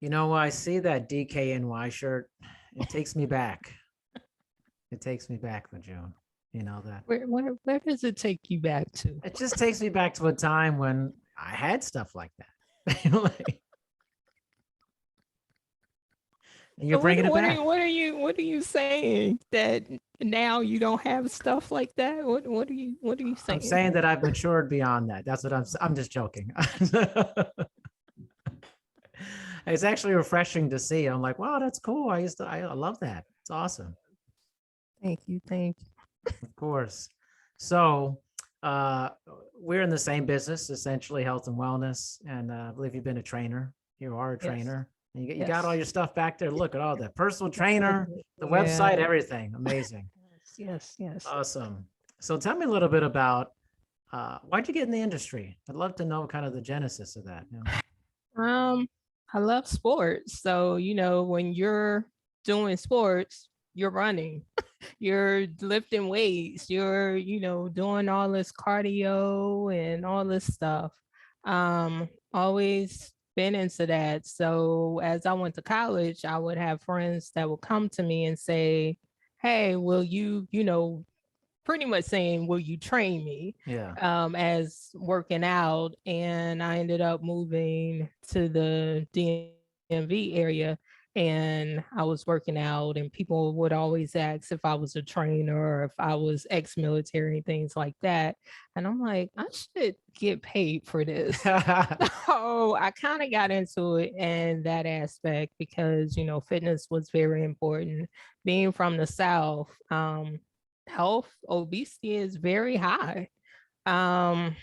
You know, I see that DKNY shirt. It takes me back. It takes me back, LaJune. You know that. Where does it take you back to? It just takes me back to a time when I had stuff like that. And you're So bringing it back. what are you saying that now you don't have stuff like that? What are you I'm saying? saying that I've matured beyond that. That's what I'm just joking. It's actually refreshing to see. I'm like, wow, that's cool. I love that. It's awesome. Thank you, thank you. Of course. So, uh, we're in the same business, essentially health and wellness. And I believe you've been a trainer. You are a Yes, trainer. And you got all yes. your stuff back there. Look at all that personal trainer, the Yeah. website, everything. Amazing. Yes, yes. Awesome. So tell me a little bit about why'd you get in the industry? I'd love to know kind of the genesis of that. Um, I love sports. So, when you're doing sports, you're running, you're lifting weights, you're, doing all this cardio and all this stuff. Always been into that. So as I went to college, I would have friends that would come to me and say, "Hey, will you, pretty much saying, will you train me Yeah. as working out?" And I ended up moving to the DMV area and I was working out, and people would always ask if I was a trainer or if I was ex-military and things like that. And I'm like, I should get paid for this. So I kind of got into it in that aspect because, fitness was very important. Being from the South, health obesity is very high. um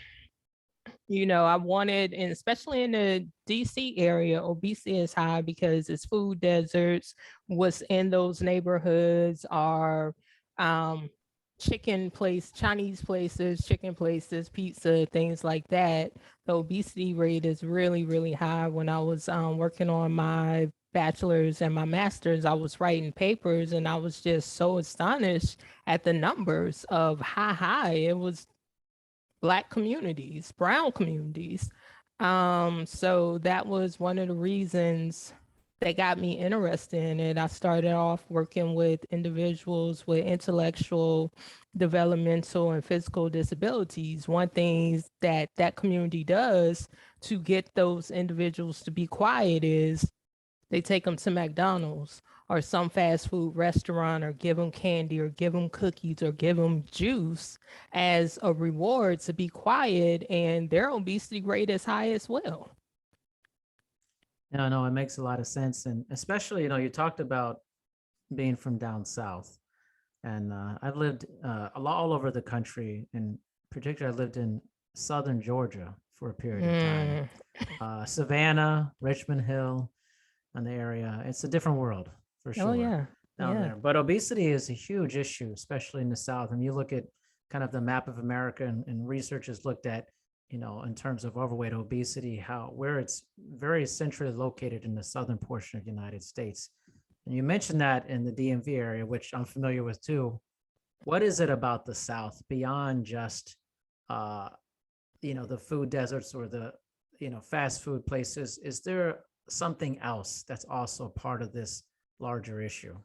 I wanted, and especially in the DC area, obesity is high because it's food deserts. What's in those neighborhoods are um Chinese places, chicken places, pizza, things like that. The obesity rate is really, really high. When I was working on my bachelor's and my master's, I was writing papers and I was just so astonished at the numbers of how high it was. Black communities, brown communities. So that was one of the reasons that got me interested in it. I started off working with individuals with intellectual, developmental, and physical disabilities. One thing that that community does to get those individuals to be quiet is they take them to McDonald's or some fast food restaurant or give them candy or give them cookies or give them juice as a reward to be quiet, and their obesity rate is high as well. No, it makes a lot of sense. And especially, you talked about being from down south. And I've lived a lot all over the country. In particular, I lived in southern Georgia for a period of time. Mm. Savannah, Richmond Hill, and the area. It's a different world for Oh sure yeah, down yeah. there. But obesity is a huge issue, especially in the South. And you look at kind of the map of America, and research has looked at, in terms of overweight, obesity, where it's very centrally located in the southern portion of the United States. And you mentioned that in the DMV area, which I'm familiar with too. What is it about the South beyond just, uh, the food deserts or the, fast food places? Is there something else that's also part of this larger issue?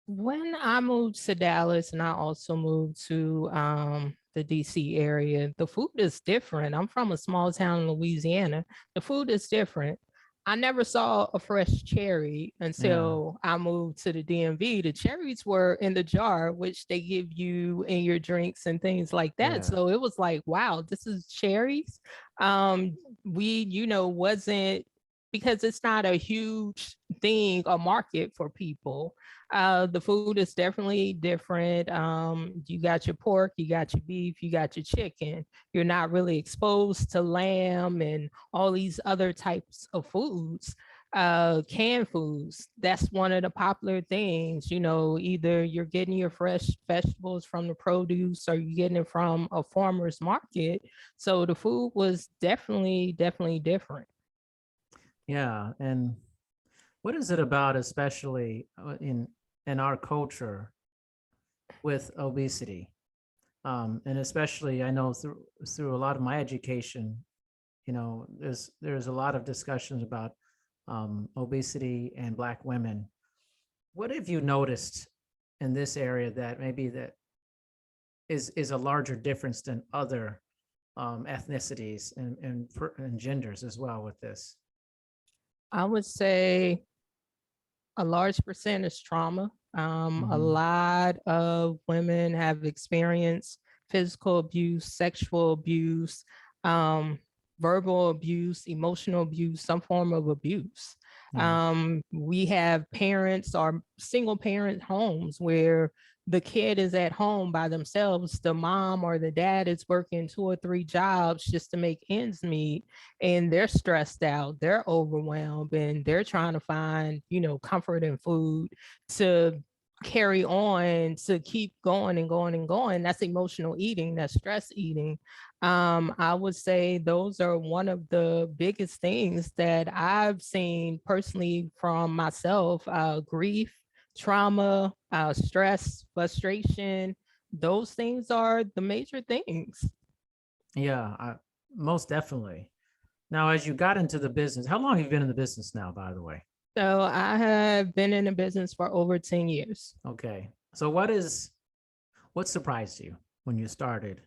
When I moved to Dallas and I also moved to the DC area, the food is different. I'm from a small town in Louisiana. The food is different. I never saw a fresh cherry Yeah. until I moved to the DMV. The cherries were in the jar, which they give you in your drinks and things like that. Yeah. So it was like, wow, this is cherries. We, wasn't, because it's not a huge thing or market for people. The food is definitely different. You got your pork, you got your beef, you got your chicken. You're not really exposed to lamb and all these other types of foods. Canned foods, that's one of the popular things. Either you're getting your fresh vegetables from the produce or you're getting it from a farmer's market. So the food was definitely different. Yeah. And what is it about, especially in our culture with obesity? And especially, I know through a lot of my education, there's a lot of discussions about obesity and Black women. What have you noticed in this area that maybe that is a larger difference than other ethnicities and genders as well with this? I would say a large percent is trauma. A Mhm. lot of women have experienced physical abuse, sexual abuse, um, verbal abuse, emotional abuse, some form of abuse. Yeah. We have parents or single parent homes where the kid is at home by themselves. The mom or the dad is working 2 or 3 jobs just to make ends meet, and they're stressed out, they're overwhelmed, and they're trying to find, comfort and food to carry on, to keep going and going and going. That's emotional eating, that's stress eating. I would say those are one of the biggest things that I've seen personally from myself: grief, trauma, stress, frustration. Those things are the major things. Yeah, most definitely. Now, as you got into the business, how long have you been in the business now, by the way? So I have been in the business for over 10 years. Okay. So what surprised you when you started,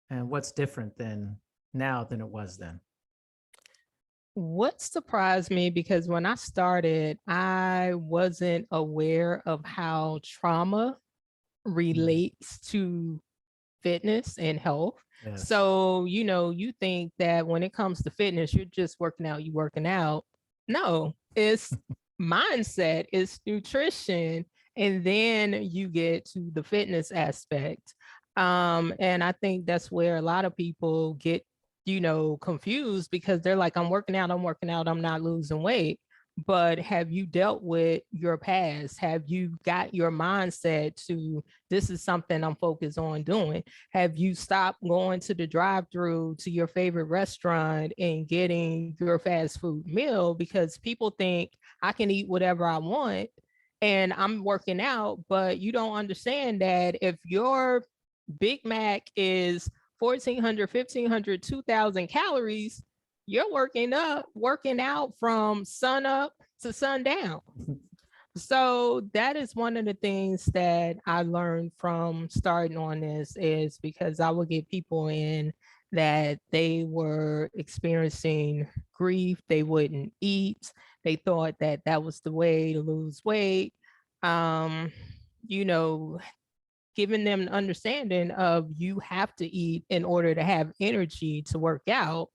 and what's different than now than it was then? What surprised me, because when I started, I wasn't aware of how trauma Mm. relates to fitness and health. Yes. So, you think that when it comes to fitness, you're just working out, you working out. No, it's mindset, it's nutrition, and then you get to the fitness aspect. And I think that's where a lot of people get, confused, because they're like, I'm working out, I'm not losing weight. But have you dealt with your past? Have you got your mindset to, this is something I'm focused on doing? Have you stopped going to the drive-through to your favorite restaurant and getting your fast food meal? Because people think I can eat whatever I want and I'm working out, but you don't understand that if your Big Mac is 1,400, 1,500, 2,000 calories, you're working out from sun up to sundown. So that is one of the things that I learned from starting on this, is because I would get people in that they were experiencing grief, they wouldn't eat, they thought that that was the way to lose weight. Um, you know, Giving them an understanding of, you have to eat in order to have energy to work out.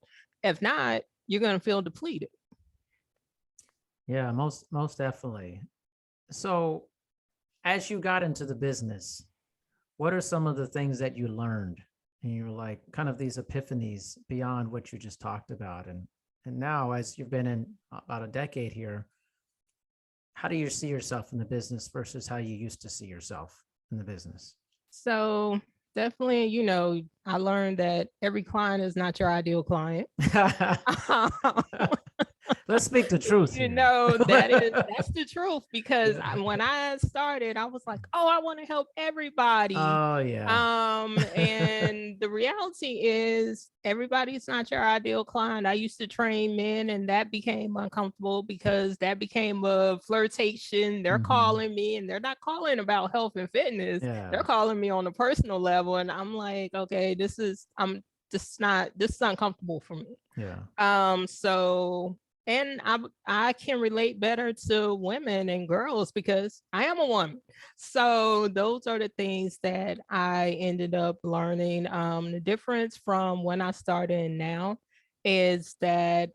If not, you're going to feel depleted. Yeah, most definitely. So, as you got into the business, what are some of the things that you learned? And you're like kind of these epiphanies beyond what you just talked about. And now, as you've been in about a decade here, how do you see yourself in the business versus how you used to see yourself in the business? So definitely, I learned that every client is not your ideal client. Let's speak the truth here. That's the truth, because Yeah. when I started, I was like, oh, I want to help everybody. Oh yeah. And the reality is, everybody's not your ideal client. I used to train men, and that became uncomfortable, because that became a flirtation. They're Mhm. calling me, and they're not calling about health and fitness. They're Yeah. calling me on a personal level. And I'm like, okay, this is uncomfortable for me. Yeah. So, and I can relate better to women and girls because I am a woman. So those are the things that I ended up learning. The difference from when I started and now is that,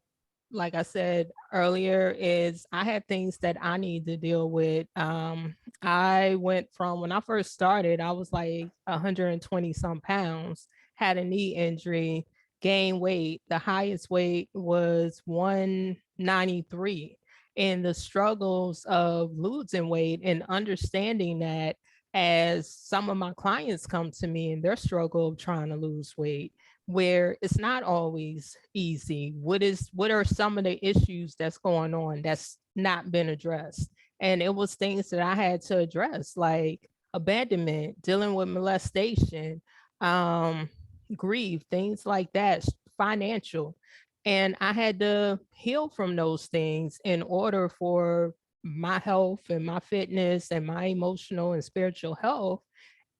like I said earlier, is I had things that I need to deal with. I went from, when I first started, I was like 120 some pounds, had a knee injury, gained weight. The highest weight was 193. And the struggles of losing weight and understanding that, as some of my clients come to me and their struggle of trying to lose weight, where it's not always easy. What are some of the issues that's going on that's not been addressed? And it was things that I had to address, like abandonment, dealing with molestation, um, grief, things like that, financial. And I had to heal from those things in order for my health and my fitness and my emotional and spiritual health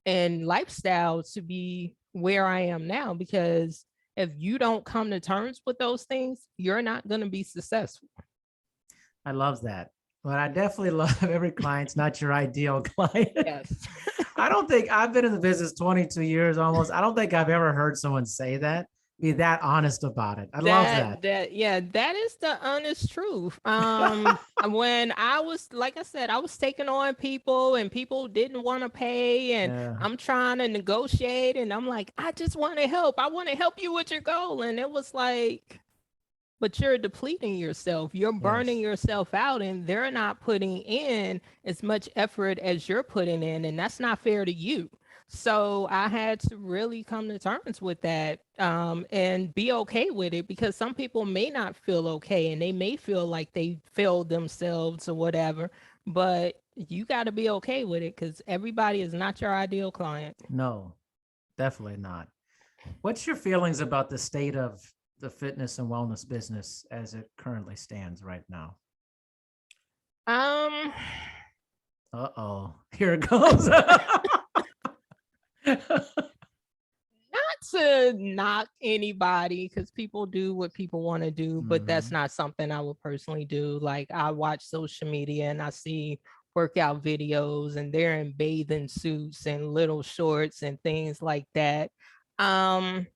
and lifestyle to be where I am now. Because if you don't come to terms with those things, you're not going to be successful. I love that. But I definitely love every client's not your ideal client. Yes. I don't think I've been in the business 22 years almost. I don't think I've ever heard someone say that, be that honest about it. I love that. Yeah, that is the honest truth. When I was, like I said, I was taking on people and people didn't want to pay, and Yeah. I'm trying to negotiate, and I'm like, I just want to help. I want to help you with your goal. And it was like, but you're depleting yourself. You're burning Yes. yourself out, and they're not putting in as much effort as you're putting in, and that's not fair to you. So I had to really come to terms with that, and be okay with it, because some people may not feel okay and they may feel like they failed themselves or whatever. But you got to be okay with it, because everybody is not your ideal client. No, definitely not. What's your feelings about the state of the fitness and wellness business as it currently stands right now? Um, Uh-oh, here it goes. to knock anybody, because people do what people want to do, but that's Mhm. not something I would personally do. Like, I watch social media and I see workout videos and they're in bathing suits and little shorts and things like that. Um,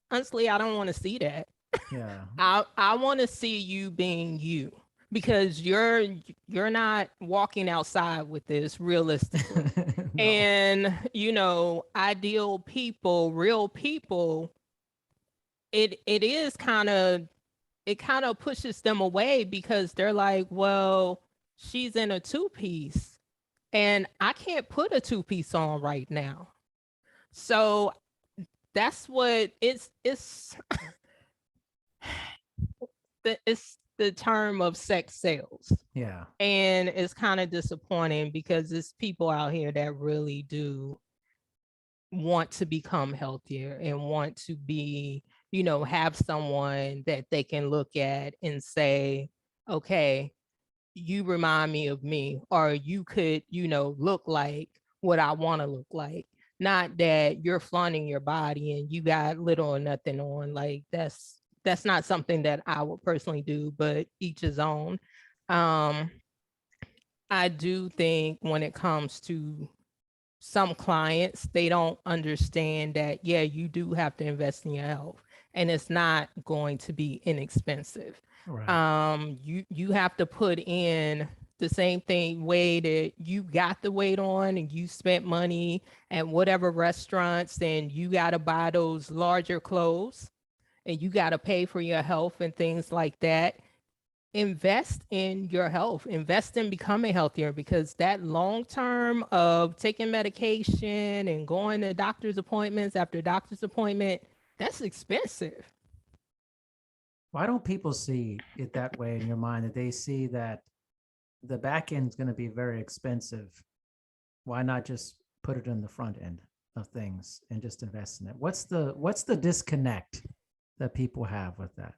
Honestly, I don't want to see that. Yeah. I want to see you being you, because you're not walking outside with this realistically. No. And ideal people, real people, it is kind of, it kind of pushes them away, because they're like, well, she's in a two-piece and I can't put a two-piece on right now. So that's what it's the term of sex sales. Yeah. And it's kind of disappointing, because it's people out here that really do want to become healthier and want to be, have someone that they can look at and say, okay, you remind me of me, or you could, look like what I want to look like. Not that you're flaunting your body and you got little or nothing on. Like, that's not something that I would personally do, but each his own. Um, I do think when it comes to some clients, they don't understand that, yeah, you do have to invest in your health, and it's not going to be inexpensive. Right. You have to put in the same thing way that you got the weight on and you spent money at whatever restaurants, and you got to buy those larger clothes and you got to pay for your health and things like that. Invest in your health, invest in becoming healthier, because that long term of taking medication and going to doctor's appointments after doctor's appointment, that's expensive. Why don't people see it that way in your mind, that they see that the back end is going to be very expensive? Why not just put it in the front end of things and just invest in it? What's the disconnect that people have with that?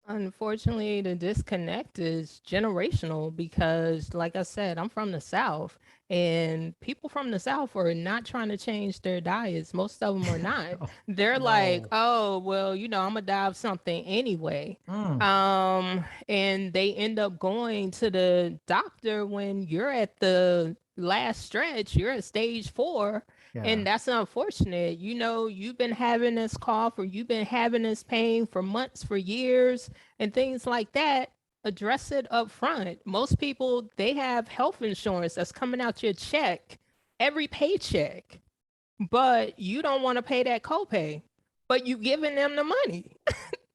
Unfortunately, the disconnect is generational, because, like I said, I'm from the South, and people from the South are not trying to change their diets. Most of them are not. Oh, They're like, no. oh, well, I'm gonna die of something anyway. Mm, And they end up going to the doctor when you're at the last stretch, you're at stage 4, yeah. and that's unfortunate. You've been having this cough or you've been having this pain for months, for years, and things like that. Address it up front. Most people, they have health insurance that's coming out your check every paycheck, but you don't want to pay that copay, but you giving them the money.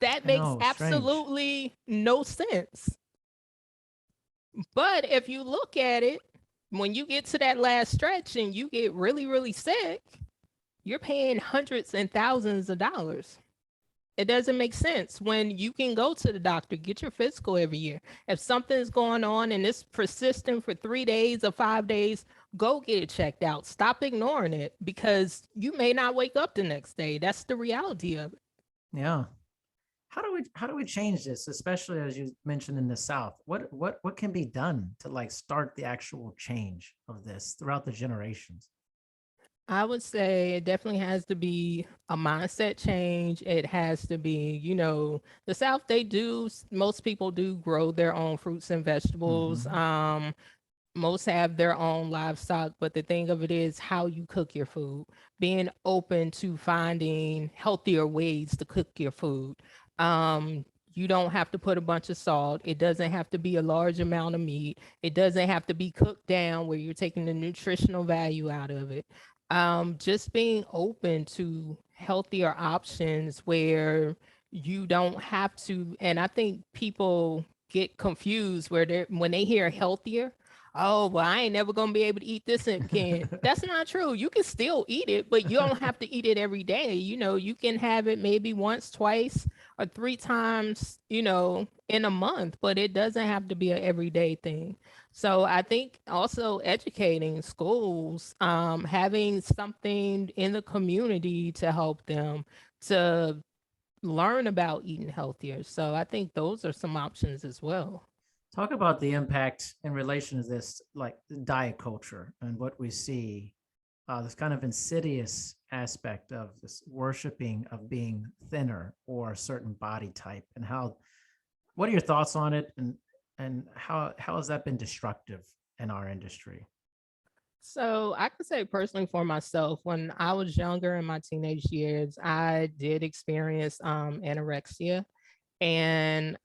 That I makes know. Strange. absolutely no sense. But if you look at it, when you get to that last stretch and you get really, really sick, you're paying hundreds and thousands of dollars. It doesn't make sense when you can go to the doctor, get your physical every year. If something's going on and it's persistent for 3 days or 5 days, go get it checked out. Stop ignoring it, because you may not wake up the next day. That's the reality of it. Yeah. how do we change this, especially as you mentioned in the South? What can be done to like start the actual change of this throughout the generations? I would say it definitely has to be a mindset change. It has to be, the South, most people do grow their own fruits and vegetables. Hmm. Most have their own livestock, but the thing of it is how you cook your food, being open to finding healthier ways to cook your food. You don't have to put a bunch of salt. It doesn't have to be a large amount of meat. It doesn't have to be cooked down where you're taking the nutritional value out of it. Just being open to healthier options where you don't have to. And I think people get confused where when they hear healthier, oh, well, I ain't never gonna be able to eat this again. That's not true. You can still eat it, but you don't have to eat it every day. You can have it maybe once, twice, or three times, in a month, but it doesn't have to be an everyday thing. So I think also educating schools, having something in the community to help them to learn about eating healthier. So I think those are some options as well. Talk about the impact in relation to this, like diet culture and what we see, this kind of insidious aspect of this worshiping of being thinner or a certain body type, and how. What are your thoughts on it, and how has that been destructive in our industry? So I could say personally for myself, when I was younger in my teenage years, I did experience anorexia. And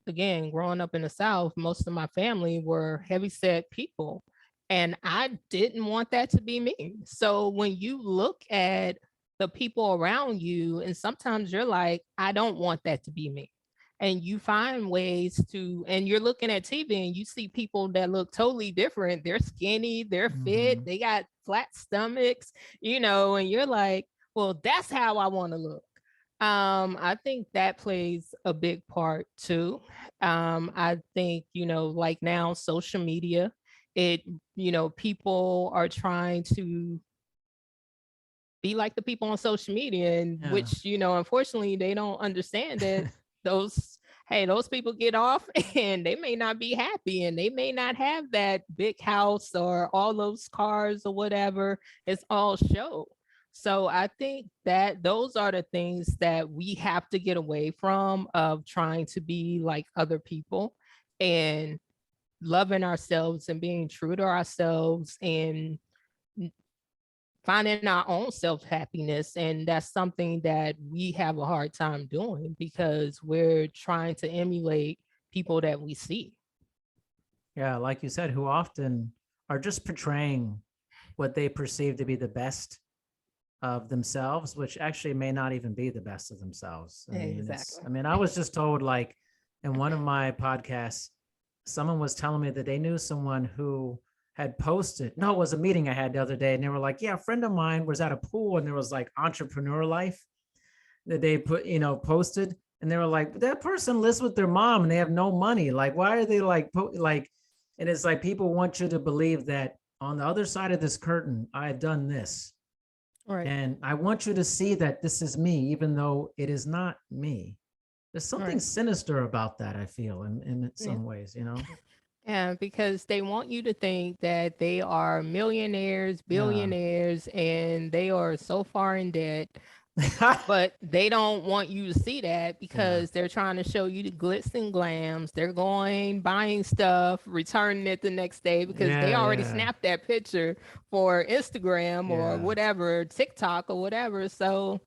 again, growing up in the South, most of my family were heavy set people. And I didn't want that to be me. So when you look at the people around you, and sometimes you're like, I don't want that to be me. And you find ways to, and you're looking at TV and you see people that look totally different. They're skinny, they're fit, Hmm. they got flat stomachs, and you're like, well, that's how I want to look. I think that plays a big part too. I think, like now social media, it, people are trying to be like the people on social media, and Yeah. which, unfortunately they don't understand that those, hey, those people get off and they may not be happy and they may not have that big house or all those cars or whatever. It's all show. So I think that those are the things that we have to get away from, of trying to be like other people, and loving ourselves and being true to ourselves, and finding our own self happiness. And that's something that we have a hard time doing because we're trying to emulate people that we see. Yeah, like you said, who often are just portraying what they perceive to be the best of themselves, which actually may not even be the best of themselves. Exactly. I mean, I was just told, like, in one of my podcasts, someone was telling me that they knew someone who had posted, no, it was a meeting I had the other day, and they were like, yeah, a friend of mine was at a pool and there was like entrepreneur life that they put, posted. And they were like, that person lives with their mom and they have no money. Like, why are they like, like, and it's like people want you to believe that on the other side of this curtain, I've done this. Right. And I want you to see that this is me, even though it is not me. There's something Right. sinister about that, I feel, in Yeah. some ways. Yeah, because they want you to think that they are millionaires, Yeah. billionaires, and they are so far in debt, but they don't want you to see that Yeah. because they're trying to show you the glitz and glams. They're going, buying stuff, returning it the next day because they Yeah. already Yeah. snapped that picture for Instagram or Yeah. whatever, TikTok or whatever. So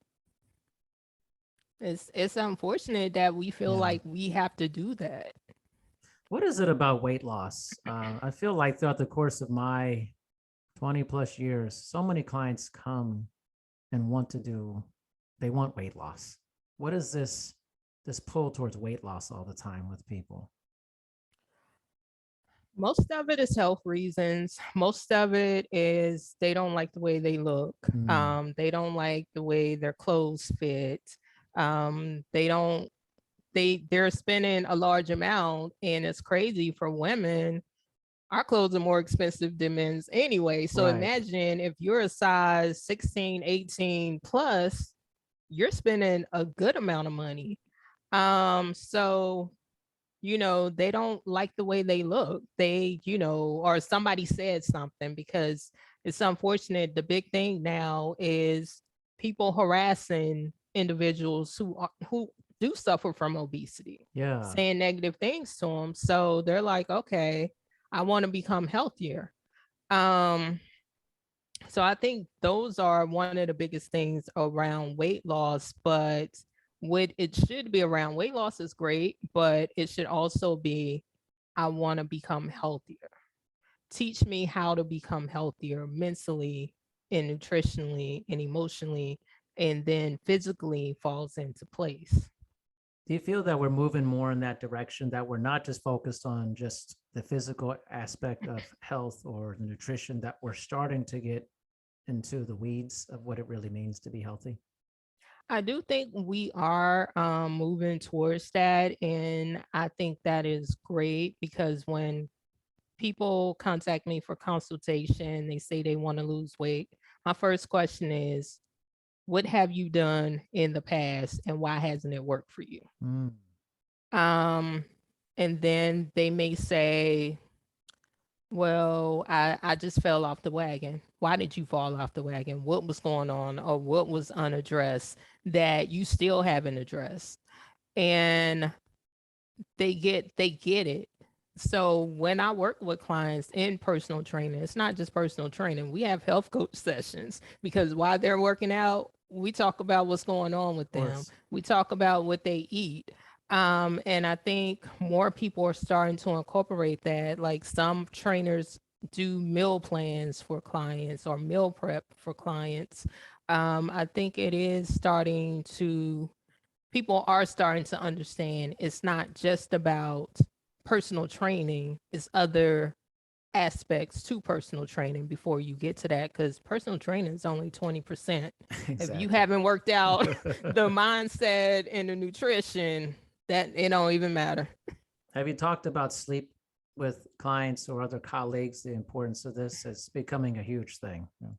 it's unfortunate that we feel Yeah. like we have to do that. What is it about weight loss? I feel like throughout the course of my 20 plus years, so many clients come and they want weight loss. What is this pull towards weight loss all the time with people? Most of it is health reasons. Most of it is they don't like the way they look. Mm, They don't like the way their clothes fit. They don't they're spending a large amount, and it's crazy for women. Our clothes are more expensive than men's anyway. So right. imagine if you're a size 16, 18 plus, you're spending a good amount of money. So they don't like the way they look. They, or somebody said something, because it's unfortunate. The big thing now is people harassing individuals who do suffer from obesity, Yeah. saying negative things to them. So they're like, okay, I want to become healthier. Um, so I think those are one of the biggest things around weight loss. But what it should be around weight loss is great, but it should also be, I want to become healthier. Teach me how to become healthier mentally and nutritionally and emotionally, and then physically falls into place. Do you feel that we're moving more in that direction, that we're not just focused on just the physical aspect of health or the nutrition, that we're starting to get into the weeds of what it really means to be healthy? I do think we are moving towards that. And I think that is great, because when people contact me for consultation, they say they want to lose weight. My first question is, what have you done in the past and why hasn't it worked for you? Mm, Um, and then they may say, well, I just fell off the wagon. Why did you fall off the wagon? What was going on, or what was unaddressed that you still haven't addressed? And they get it. So when I work with clients in personal training, it's not just personal training. We have health coach sessions, because while they're working out, we talk about what's going on with of them. course. We talk about what they eat. And I think more people are starting to incorporate that. Like, some trainers do meal plans for clients or meal prep for clients. I think it is starting to people are starting to understand it's not just about personal training, it's other aspects to personal training before you get to that, because personal training is only 20%. If you Exactly. haven't worked out the mindset and the nutrition, that it don't even matter. Have you talked about sleep with clients or other colleagues, the importance of this? It's becoming a huge thing. Yeah.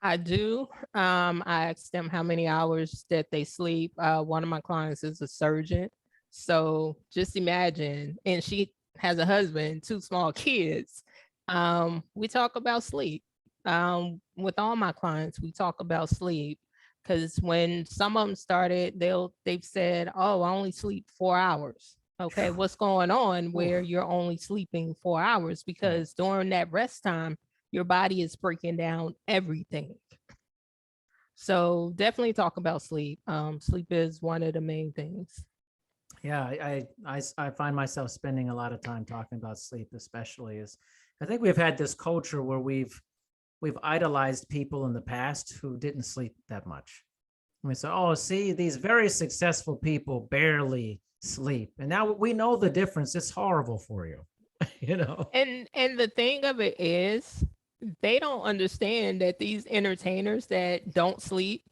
I do. I ask them how many hours that they sleep. One of my clients is a surgeon. So just imagine, and she has a husband, two small kids. We talk about sleep. With all my clients, we talk about sleep, because when some of them started, they've said, "Oh, I only sleep 4 hours." Okay, what's going on where Oof. you're only sleeping 4 hours? Right. Because during that rest time, your body is breaking down everything. So definitely talk about sleep. Sleep is one of the main things. Yeah, I find myself spending a lot of time talking about sleep, especially as I think we've had this culture where we've idolized people in the past who didn't sleep that much. And we say, oh, see, these very successful people barely sleep. And now we know the difference. It's horrible for you, you know? And the thing of it is, they don't understand that these entertainers that don't sleep,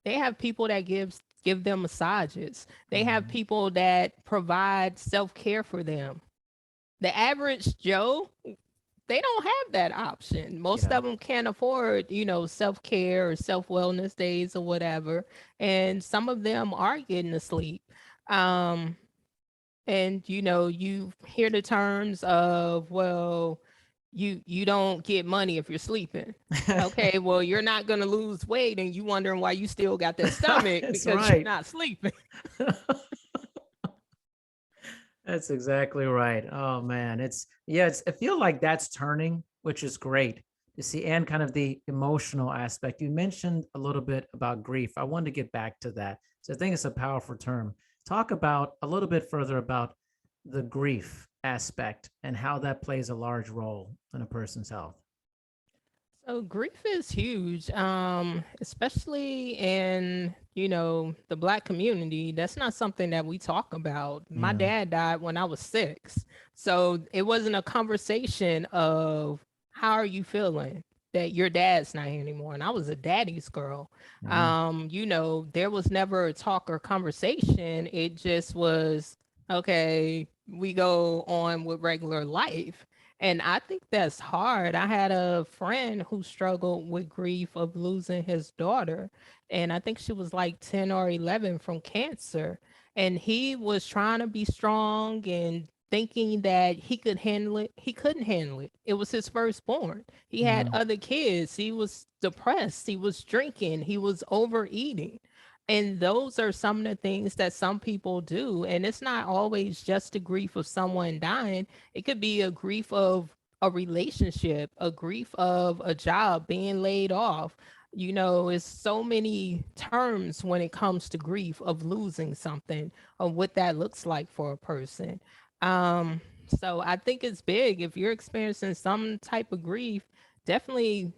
they have people that give them massages. They have Mhm. people that provide self-care for them. The average Joe, they don't have that option. Most Yeah. of them can't afford, self-care or self-wellness days or whatever. And some of them are getting to sleep. Um, and you hear the terms of, well, you don't get money if you're sleeping. Okay, well, you're not going to lose weight and you wondering why you still got that stomach That's because you're right. not sleeping. That's exactly right. Oh man, I feel like that's turning, which is great to see, and kind of the emotional aspect. You mentioned a little bit about grief. I wanted to get back to that. So I think it's a powerful term. Talk about a little bit further about the grief aspect and how that plays a large role in a person's health. So grief is huge, especially in, the Black community. That's not something that we talk about. My Yeah. dad died when I was 6. So it wasn't a conversation of, how are you feeling that your dad's not here anymore? And I was a daddy's girl. Yeah. There was never a talk or conversation. It just was, okay, we go on with regular life. And I think that's hard. I had a friend who struggled with grief of losing his daughter. And I think she was like 10 or 11 from cancer. And he was trying to be strong and thinking that he could handle it. He couldn't handle it. It was his firstborn. He had Hmm. other kids. He was depressed. He was drinking. He was overeating. And those are some of the things that some people do. And it's not always just the grief of someone dying, it could be a grief of a relationship, a grief of a job being laid off. It's so many terms when it comes to grief of losing something, of what that looks like for a person. Um, so I think it's big. If you're experiencing some type of grief, definitely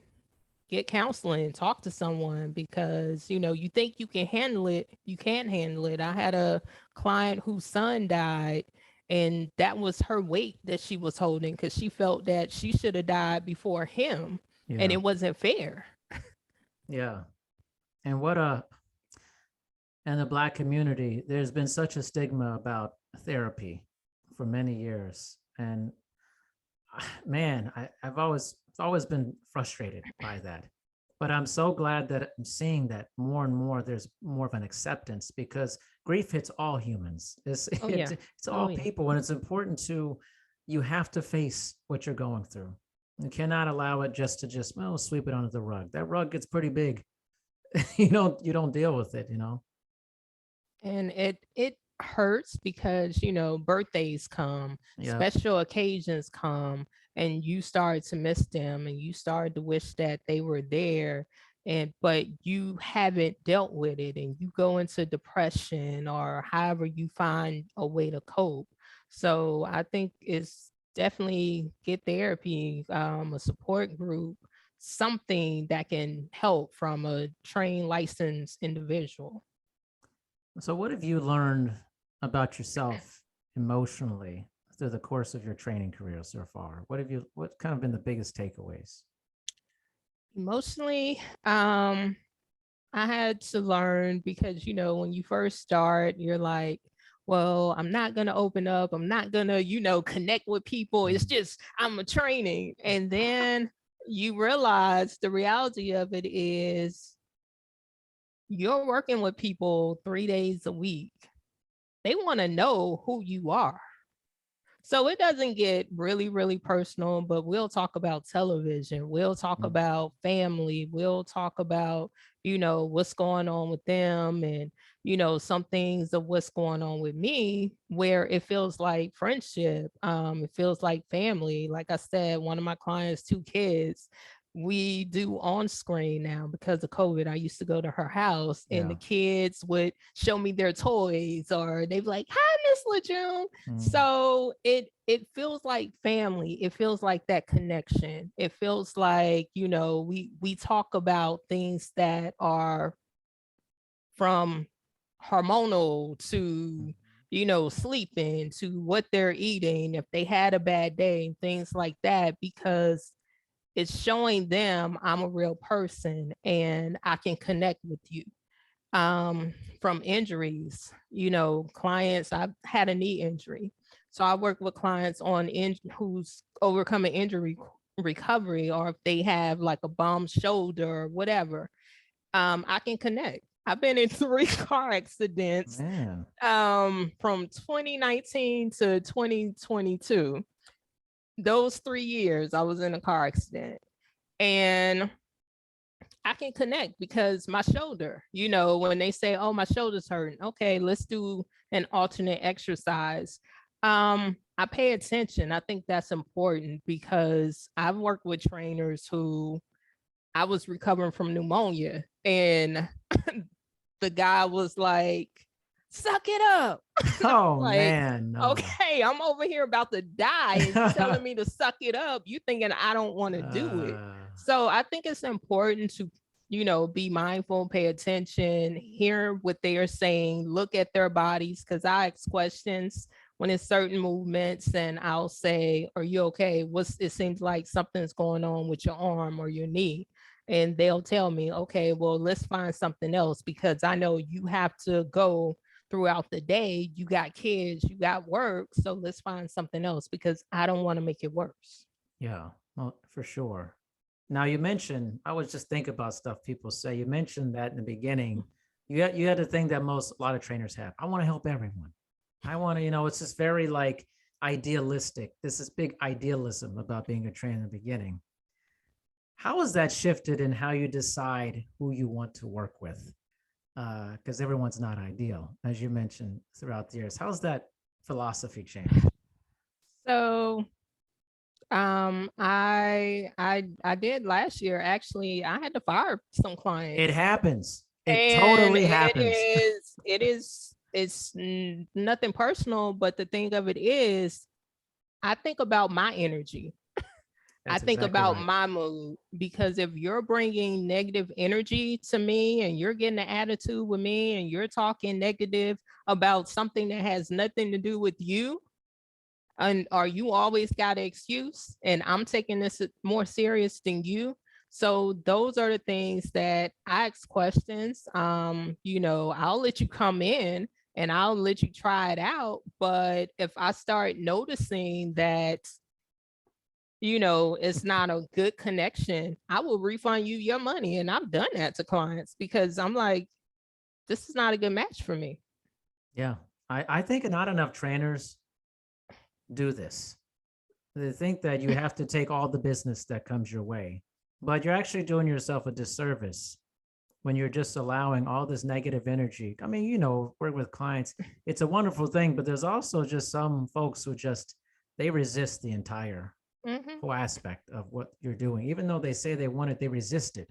get counseling, talk to someone, because you think you can handle it, you can't handle it. I had a client whose son died, and that was her weight that she was holding, because she felt that she should have died before him, and Yeah. it wasn't fair. Yeah. And what a and the Black community, there's been such a stigma about therapy for many years. And man, I've always been frustrated by that. But I'm so glad that I'm seeing that more and more there's more of an acceptance, because grief hits all humans. It's Oh it's yeah. it's Oh all yeah. people, and it's important to you have to face what you're going through. You cannot allow it just well sweep it under the rug. That rug gets pretty big. You don't deal with it, you know. And it hurts because birthdays come, Yeah. special occasions come, and you start to miss them, and you start to wish that they were there, and but you haven't dealt with it, and you go into depression, or however you find a way to cope. So I think it's definitely get therapy, a support group, something that can help from a trained licensed individual. So what have you learned about yourself emotionally through the course of your training career so far? What kind of been the biggest takeaways? Emotionally, I had to learn, because when you first start, you're like, well, I'm not going to open up. I'm not going to, connect with people. It's Mm. just, I'm a training. And then you realize the reality of it is you're working with people 3 days a week. They want to know who you are. So it doesn't get really, really personal, but we'll talk about television. We'll talk Mm. about family. We'll talk about, what's going on with them, and, some things of what's going on with me, where it feels like friendship. It feels like family. Like I said, one of my clients, 2 kids, we do on screen now because of COVID. I used to go to her house, and Yeah. the kids would show me their toys, or they'd be like, "Hi, Miss LaJune." Mm. So it feels like family. It feels like that connection. It feels like, we talk about things that are from hormonal to, sleeping, to what they're eating, if they had a bad day, things like that, because it's showing them I'm a real person and I can connect with you. From injuries, clients, I've had a knee injury. So I work with clients on who's overcoming injury recovery, or if they have like a bum shoulder or whatever. I can connect. I've been in 3 car accidents, Man. from 2019 to 2022. Those 3 years I was in a car accident. And I can connect because my shoulder, when they say, "Oh, my shoulder's hurting," okay, let's do an alternate exercise. I pay attention. I think that's important, because I've worked with trainers who, I was recovering from pneumonia, and the guy was like, "Suck it up." Oh Like, man, no. okay, I'm over here about to die, and you telling me to suck it up. You thinking I don't want to do it. uh, So I think it's important to, be mindful, pay attention, hear what they are saying, look at their bodies, because I ask questions when it's certain movements, and I'll say, "Are you okay? It seems like something's going on with your arm or your knee." And they'll tell me, "Okay, well, let's find something else, because I know you have to go throughout the day. You got kids, you got work. So let's find something else, because I don't want to make it worse." yeah, well, for sure. Now you mentioned, I was just thinking about stuff people say. You mentioned that in the beginning, you had the thing that a lot of trainers have. I want to help everyone. I want to, it's just very like idealistic. This is big idealism about being a trainer in the beginning. How has that shifted in how you decide who you want to work with? Because everyone's not ideal, as you mentioned throughout the years. How's that philosophy changed? So I did last year. Actually, I had to fire some clients. It happens. It And totally happens. it's nothing personal, but the thing of it is, I think about my energy. I think exactly about right. my mood, because if you're bringing negative energy to me and you're getting an attitude with me and you're talking negative about something that has nothing to do with you, and or you always got an excuse, and I'm taking this more serious than you. So those are the things that I ask questions. I'll let you come in and I'll let you try it out. But if I start noticing that, it's not a good connection, I will refund you your money. And I've done that to clients because I'm like, this is not a good match for me. Yeah. I think not enough trainers do this. They think that you have to take all the business that comes your way, but you're actually doing yourself a disservice when you're just allowing all this negative energy. I mean, work with clients, it's a wonderful thing, but there's also just some folks who they resist the entire whole aspect of what you're doing. Even though they say they want it, they resist it.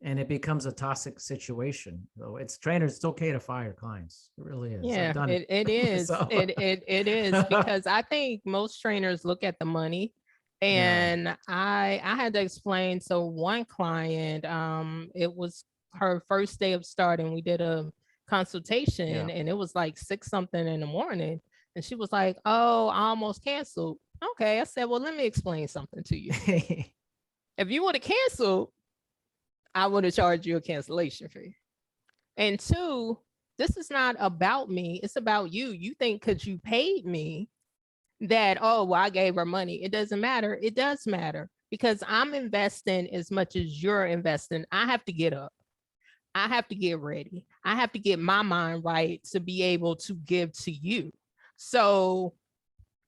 And it becomes a toxic situation. So it's trainers, it's okay to fire clients. It really is. Yeah, I've done it. it is. So- It is, because I think most trainers look at the money. And I had to explain to one client, it was her first day of starting. We did a consultation and it was like 6 something in the morning. And she was like, oh, I almost canceled. Okay. I said, well, let me explain something to you. If you would have canceled, I would have charged you a cancellation fee. And 2, this is not about me. It's about you. You think because you paid me that, oh, well, I gave her money. It doesn't matter. It does matter, because I'm investing as much as you're investing. I have to get up. I have to get ready. I have to get my mind right to be able to give to you. So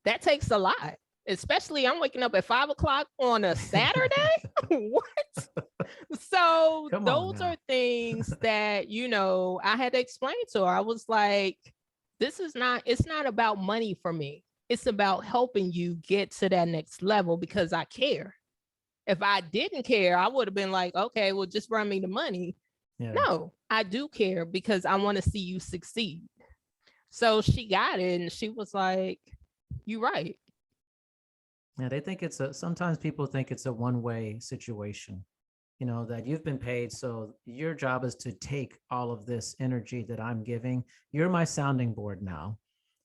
that takes a lot. Especially I'm waking up at 5 o'clock on a Saturday. What? So those are things that, I had to explain to her. I was like, it's not about money for me. It's about helping you get to that next level because I care. If I didn't care, I would have been like, okay, well, just run me the money. Yeah. No, I do care because I want to see you succeed. So she got it and she was like, you're right. Yeah, they think sometimes people think it's a one-way situation, that you've been paid. So your job is to take all of this energy that I'm giving. You're my sounding board now,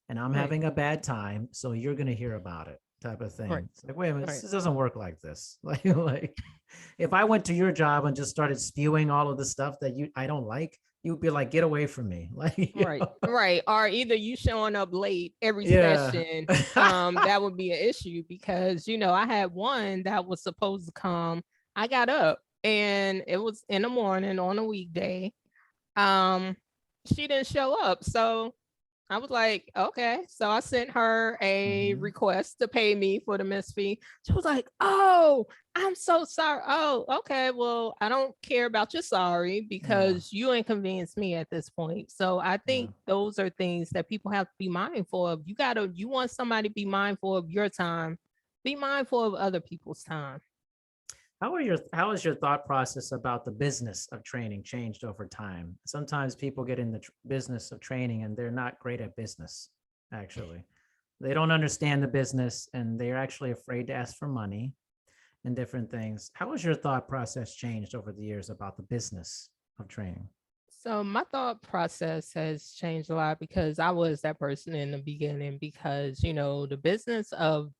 and I'm having a bad time. So you're going to hear about it, type of thing. Right. It's like, wait a minute, this doesn't work like this. Like if I went to your job and just started spewing all of the stuff that I don't like, you'd be like, get away from me. Like, right. Or either you showing up late every session, that would be an issue because, I had one that was supposed to come. I got up and it was in the morning on a weekday. She didn't show up. So I was like, okay. So I sent her a request to pay me for the miss fee. She was like, oh, I'm so sorry. Oh, okay. Well, I don't care about your sorry because you inconvenienced me at this point. So I think those are things that people have to be mindful of. You want somebody to be mindful of your time, be mindful of other people's time. How has your thought process about the business of training changed over time? Sometimes people get in the business of training and they're not great at business, actually. They don't understand the business and they're actually afraid to ask for money and different things. How has your thought process changed over the years about the business of training? So my thought process has changed a lot because I was that person in the beginning because, the business of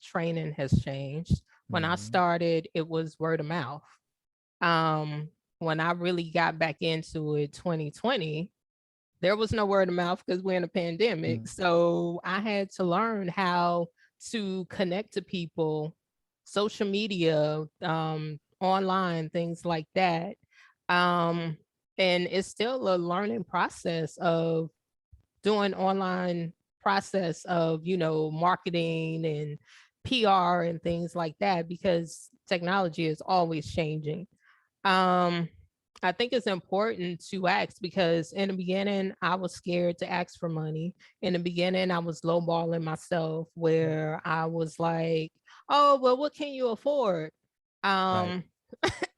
training has changed. When I started, it was word of mouth. When I really got back into it, 2020, there was no word of mouth because we're in a pandemic. So I had to learn how to connect to people, social media, online, things like that. And it's still a learning process of doing online process of, marketing and PR and things like that, because technology is always changing. Um, I think it's important to ask, because in the beginning, I was scared to ask for money. In the beginning, I was lowballing myself, where I was like, oh, well, what can you afford? Right. Um,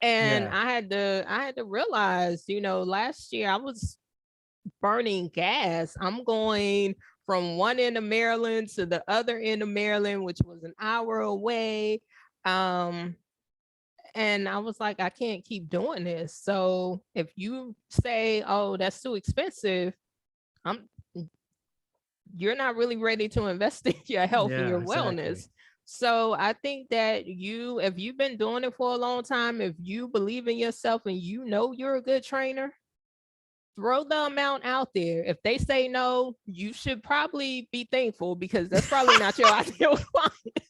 and Yeah. I had to realize, last year I was burning gas. I'm going from one end of Maryland to the other end of Maryland, which was an hour away. Um, and I was like, I can't keep doing this. So if you say, oh, that's too expensive, I'm you're not really ready to invest in your health and Yeah, your exactly. wellness. So I think that if you've been doing it for a long time, if you believe in yourself and you're a good trainer, throw the amount out there. If they say no, you should probably be thankful, because that's probably not your ideal client.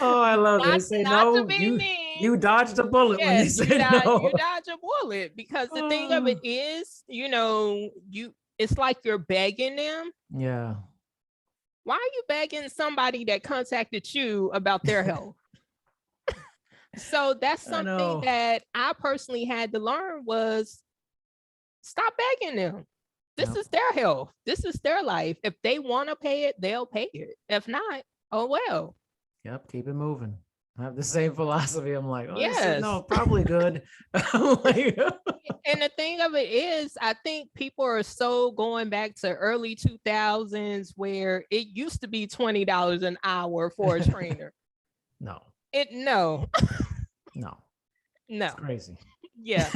Oh, I love it. They say Not to no, be mean. you dodged a bullet when you Yes, said you no. dodge a bullet, because the thing of it Oh, is, it's like you're begging them. yeah. Why are you begging somebody that contacted you about their health? So that's I something know. that I personally had to learn, was stop begging them. This Yep. is their health. This is their life. If they want to pay it, they'll pay it. If not, oh well. Yep. Keep it moving. I have the same philosophy. I'm like, oh, they said no, Yes. probably good. I'm like, And the thing of it is, I think people are so going back to early 2000s, where it used to be $20 an hour for a trainer. no, No, no, it's no. crazy. Yeah.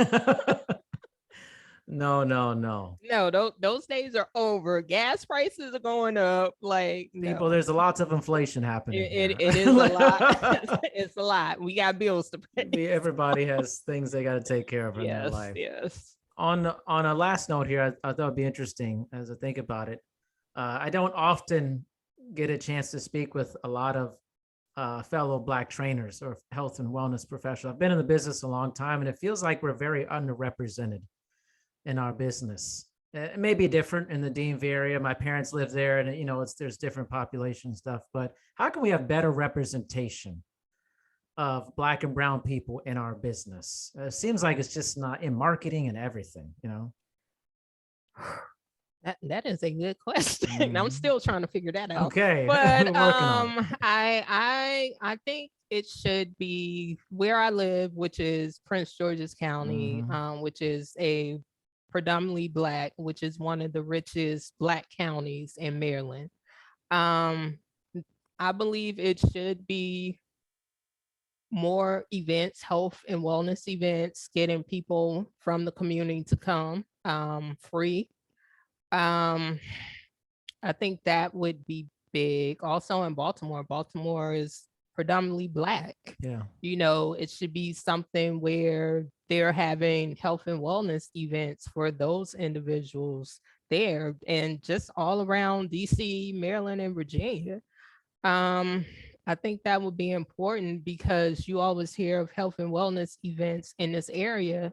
No, no, no. No, those days are over. Gas prices are going up. Like, People, no, there's lots of inflation happening it, here. it is a lot. It's a lot. We got bills to pay. Everybody has things they got to take care of in their Yes, life. yes. On a last note here, I thought it'd be interesting as I think about it. I don't often get a chance to speak with a lot of fellow Black trainers or health and wellness professionals. I've been in the business a long time, and it feels like we're very underrepresented in our business. It may be different in the DMV area. My parents live there, and there's different population stuff. But how can we have better representation of Black and brown people in our business? It seems like it's just not in marketing and everything. That is a good question. I'm Mhm. still trying to figure that out. Okay, But we're working on it. I think it should be where I live, which is Prince George's County, Mhm. which is a predominantly Black, which is one of the richest Black counties in Maryland. Um, I believe it should be more events, health and wellness events, getting people from the community to come free. Um, I think that would be big. Also in Baltimore, Baltimore is predominantly Black. Yeah. It should be something where they're having health and wellness events for those individuals there, and just all around DC, Maryland, and Virginia. Um, I think that would be important, because you always hear of health and wellness events in this area.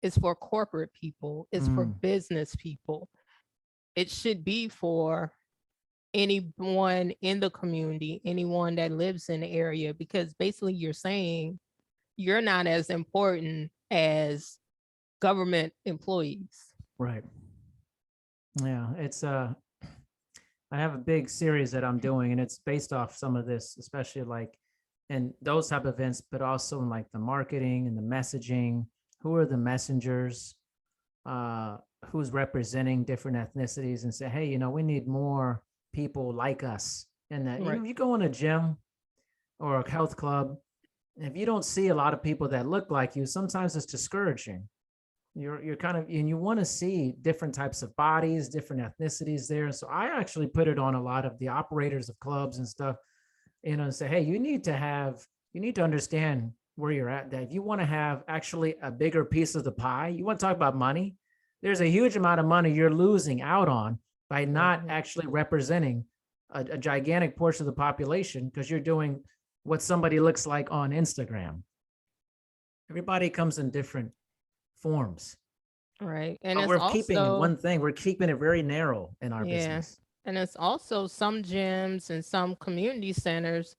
It's for corporate people, it's for Mm. business people. It should be for anyone in the community, anyone that lives in the area, because basically you're saying you're not as important as government employees. Right. Yeah. I have a big series that I'm doing, and it's based off some of this, especially like in those type of events, but also in like the marketing and the messaging. Who are the messengers? Uh, who's representing different ethnicities, and say, hey, we need more people like us. And that, Right. if you go in a gym or a health club, if you don't see a lot of people that look like you, sometimes it's discouraging. You're kind of, and you want to see different types of bodies, different ethnicities there. So I actually put it on a lot of the operators of clubs and stuff, and say, hey, you need to understand where you're at. That if you want to have actually a bigger piece of the pie, you want to talk about money. There's a huge amount of money you're losing out on by not Mhm. actually representing a gigantic portion of the population, because you're doing what somebody looks like on Instagram. Everybody comes in different forms. Right. And But it's we're keeping also, one thing, we're keeping it very narrow in our yeah. business. And it's also some gyms and some community centers,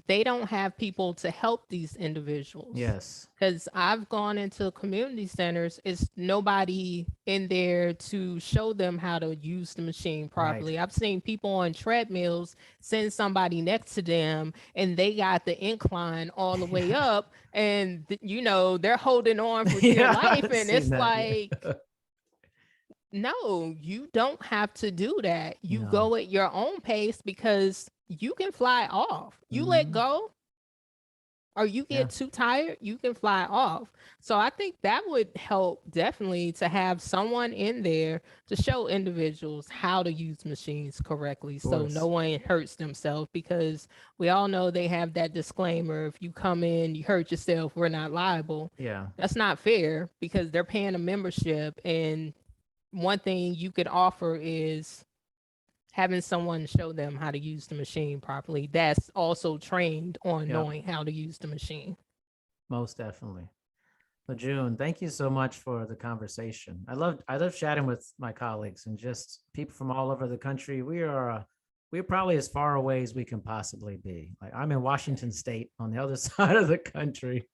they don't have people to help these individuals. Yes. Because I've gone into community centers, it's nobody in there to show them how to use the machine Right. properly. I've seen people on treadmills send somebody next to them and they got the incline all the way Yeah. up and, they're holding on for dear Yeah, life. I've And seen it's that. like, Yeah. no, you don't have to do that. You No. go at your own pace because you can fly off. You let Mhm. go or you Yeah. get too tired, you can fly off. So I think that would help definitely to have someone in there to show individuals how to use machines correctly Of so no course. one hurts themselves because we all know they have that disclaimer if you come in, you hurt yourself, we're not liable. Yeah. That's not fair because they're paying a membership and one thing you could offer is having someone show them how to use the machine properly that's also trained on Yep. knowing how to use the machine. Most definitely. LaJune, thank you so much for the conversation. I love chatting with my colleagues and just people from all over the country. We're probably as far away as we can possibly be. Like I'm in Washington State on the other side of the country.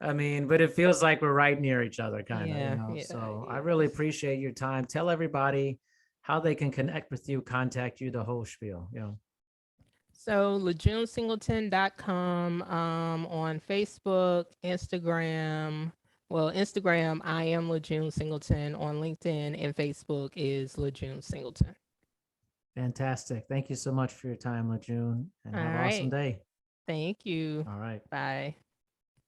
I mean, but it feels like we're right near each other, kind of, you Yeah, know. yeah, So I really yes. appreciate your time. Tell everybody how they can connect with you, contact you, the whole spiel. You know. So LaJuneSingleton.com on Facebook, Instagram. Well, Instagram, I am LaJune Singleton. On LinkedIn and Facebook is LaJune Singleton. Fantastic. Thank you so much for your time, LaJune, and All have an awesome right. day. Thank you. All right. Bye.